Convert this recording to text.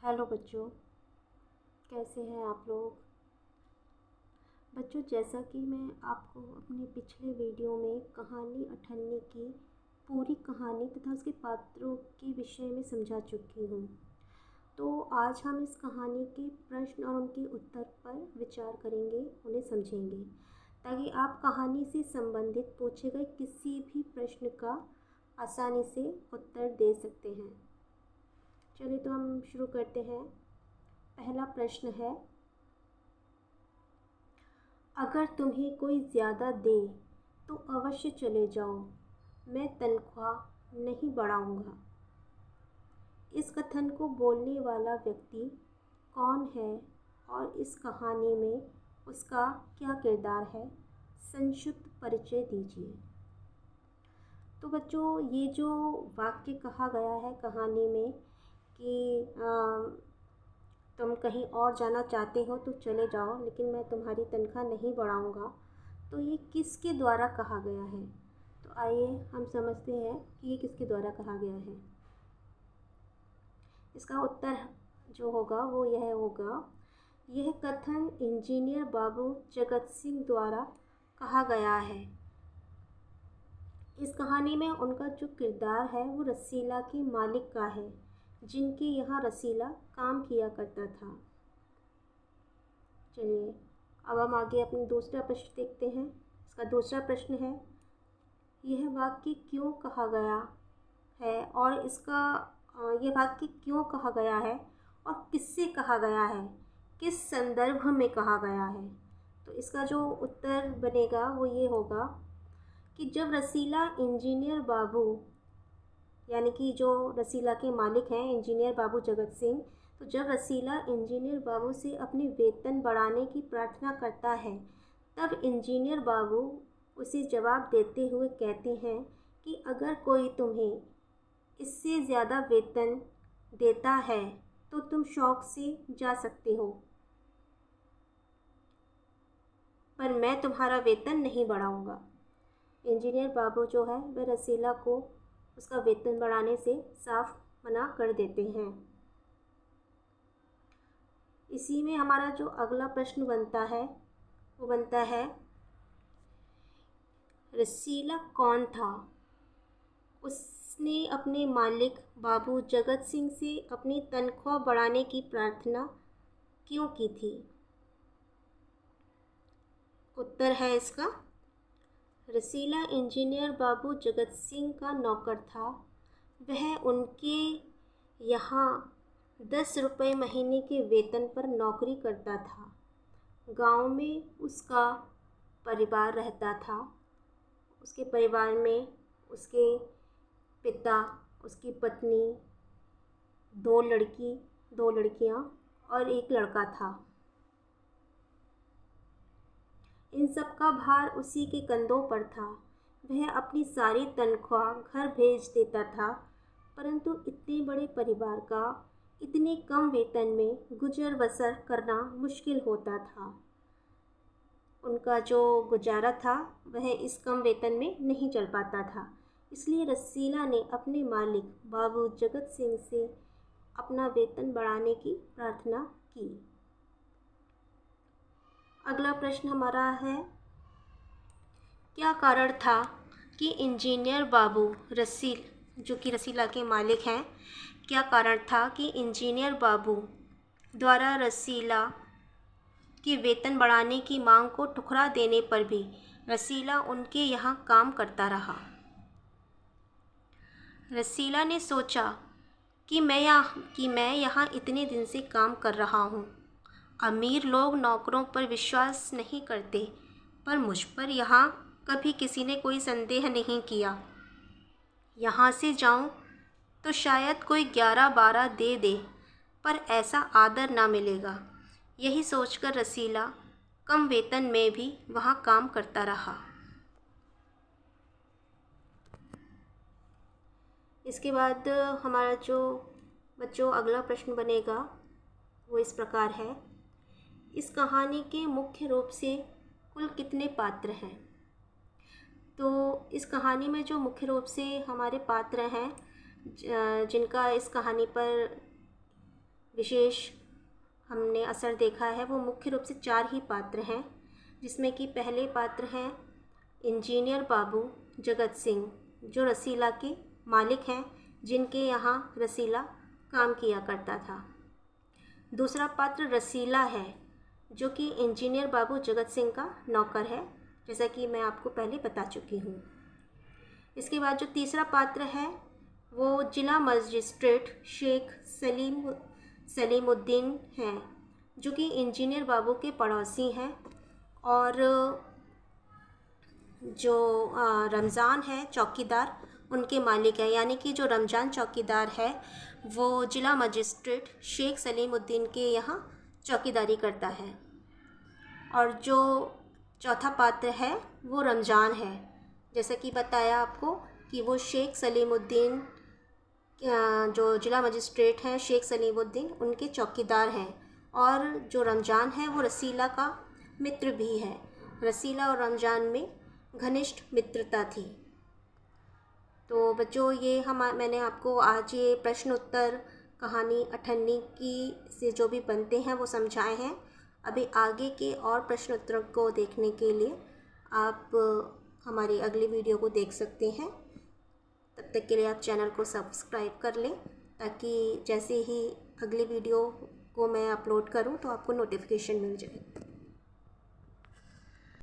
Hello बच्चों, कैसे हैं आप लोग। बच्चों, जैसा कि मैं आपको अपने पिछले वीडियो में कहानी अठन्नी की पूरी कहानी तथा उसके पात्रों के विषय में समझा चुकी हूँ। तो आज हम इस कहानी के प्रश्न और उनके उत्तर पर विचार करेंगे, उन्हें समझेंगे, ताकि आप कहानी से संबंधित पूछे गए किसी भी प्रश्न का आसानी से उत्तर दे सकते हैं। चलिए तो हम शुरू करते हैं। पहला प्रश्न है, अगर तुम्हें कोई ज़्यादा दे तो अवश्य चले जाओ, मैं तनख्वाह नहीं बढ़ाऊंगा। इस कथन को बोलने वाला व्यक्ति कौन है और इस कहानी में उसका क्या किरदार है? संक्षिप्त परिचय दीजिए। तो बच्चों, ये जो वाक्य कहा गया है कहानी में कि तुम कहीं और जाना चाहते हो तो चले जाओ, लेकिन मैं तुम्हारी तनख्वाह नहीं बढ़ाऊंगा, तो ये किसके द्वारा कहा गया है? तो आइए हम समझते हैं कि ये किसके द्वारा कहा गया है। इसका उत्तर जो होगा वो यह होगा, यह कथन इंजीनियर बाबू जगत सिंह द्वारा कहा गया है। इस कहानी में उनका जो किरदार है वो रसीला के मालिक का है, जिनके यहाँ रसीला काम किया करता था। चलिए अब हम आगे अपना दूसरा प्रश्न देखते हैं। इसका दूसरा प्रश्न है, यह वाक्य क्यों कहा गया है और यह वाक्य क्यों कहा गया है और किससे कहा गया है, किस संदर्भ में कहा गया है? तो इसका जो उत्तर बनेगा वो ये होगा कि जब रसीला इंजीनियर बाबू, यानी कि जो रसीला के मालिक हैं इंजीनियर बाबू जगत सिंह, तो जब रसीला इंजीनियर बाबू से अपने वेतन बढ़ाने की प्रार्थना करता है, तब इंजीनियर बाबू उसे जवाब देते हुए कहते हैं कि अगर कोई तुम्हें इससे ज़्यादा वेतन देता है तो तुम शौक़ से जा सकते हो, पर मैं तुम्हारा वेतन नहीं बढ़ाऊंगा। इंजीनियर बाबू जो है वह रसीला को उसका वेतन बढ़ाने से साफ मना कर देते हैं। इसी में हमारा जो अगला प्रश्न बनता है वो बनता है, रसीला कौन था? उसने अपने मालिक बाबू जगत सिंह से अपनी तनख्वाह बढ़ाने की प्रार्थना क्यों की थी? उत्तर है इसका, रसीला इंजीनियर बाबू जगत सिंह का नौकर था। वह उनके यहाँ 10 रुपये महीने के वेतन पर नौकरी करता था। गांव में उसका परिवार रहता था। उसके परिवार में उसके पिता, उसकी पत्नी, 2 लड़कियां और 1 लड़का था। इन सब का भार उसी के कंधों पर था। वह अपनी सारी तनख्वाह घर भेज देता था, परंतु इतने बड़े परिवार का इतने कम वेतन में गुजर बसर करना मुश्किल होता था। उनका जो गुजारा था वह इस कम वेतन में नहीं चल पाता था। इसलिए रसीला ने अपने मालिक बाबू जगत सिंह से अपना वेतन बढ़ाने की प्रार्थना की। अगला प्रश्न हमारा है, क्या कारण था कि इंजीनियर बाबू जो कि रसीला के मालिक हैं, क्या कारण था कि इंजीनियर बाबू द्वारा रसीला के वेतन बढ़ाने की मांग को ठुकरा देने पर भी रसीला उनके यहाँ काम करता रहा? रसीला ने सोचा कि मैं यहाँ इतने दिन से काम कर रहा हूँ। अमीर लोग नौकरों पर विश्वास नहीं करते, पर मुझ पर यहाँ कभी किसी ने कोई संदेह नहीं किया। यहाँ से जाऊँ तो शायद कोई 11-12 दे, पर ऐसा आदर ना मिलेगा। यही सोचकर रसीला कम वेतन में भी वहाँ काम करता रहा। इसके बाद हमारा जो बच्चों अगला प्रश्न बनेगा वो इस प्रकार है, इस कहानी के मुख्य रूप से कुल कितने पात्र हैं? तो इस कहानी में जो मुख्य रूप से हमारे पात्र हैं, जिनका इस कहानी पर विशेष हमने असर देखा है वो मुख्य रूप से 4 ही पात्र हैं, जिसमें कि पहले पात्र हैं इंजीनियर बाबू जगत सिंह, जो रसीला के मालिक हैं, जिनके यहाँ रसीला काम किया करता था। दूसरा पात्र रसीला है, जो कि इंजीनियर बाबू जगत सिंह का नौकर है, जैसा कि मैं आपको पहले बता चुकी हूँ। इसके बाद जो तीसरा पात्र है वो जिला मजिस्ट्रेट शेख सलीमुद्दीन हैं, जो कि इंजीनियर बाबू के पड़ोसी हैं, और जो रमज़ान है चौकीदार उनके मालिक हैं, यानी कि जो रमज़ान चौकीदार है वो जिला मजिस्ट्रेट शेख सलीमुद्दीन के यहाँ चौकीदारी करता है। और जो चौथा पात्र है वो रमज़ान है, जैसा कि बताया आपको कि वो शेख सलीमुद्दीन, जो जिला मजिस्ट्रेट हैं शेख सलीमुद्दीन, उनके चौकीदार हैं। और जो रमज़ान है वो रसीला का मित्र भी है। रसीला और रमज़ान में घनिष्ठ मित्रता थी। तो बच्चों, ये मैंने आपको आज ये प्रश्न उत्तर कहानी अठन्नी की से जो भी बनते हैं वो समझाए हैं। अभी आगे के और प्रश्न उत्तरों को देखने के लिए आप हमारी अगली वीडियो को देख सकते हैं। तब तक के लिए आप चैनल को सब्सक्राइब कर लें, ताकि जैसे ही अगली वीडियो को मैं अपलोड करूं तो आपको नोटिफिकेशन मिल जाए।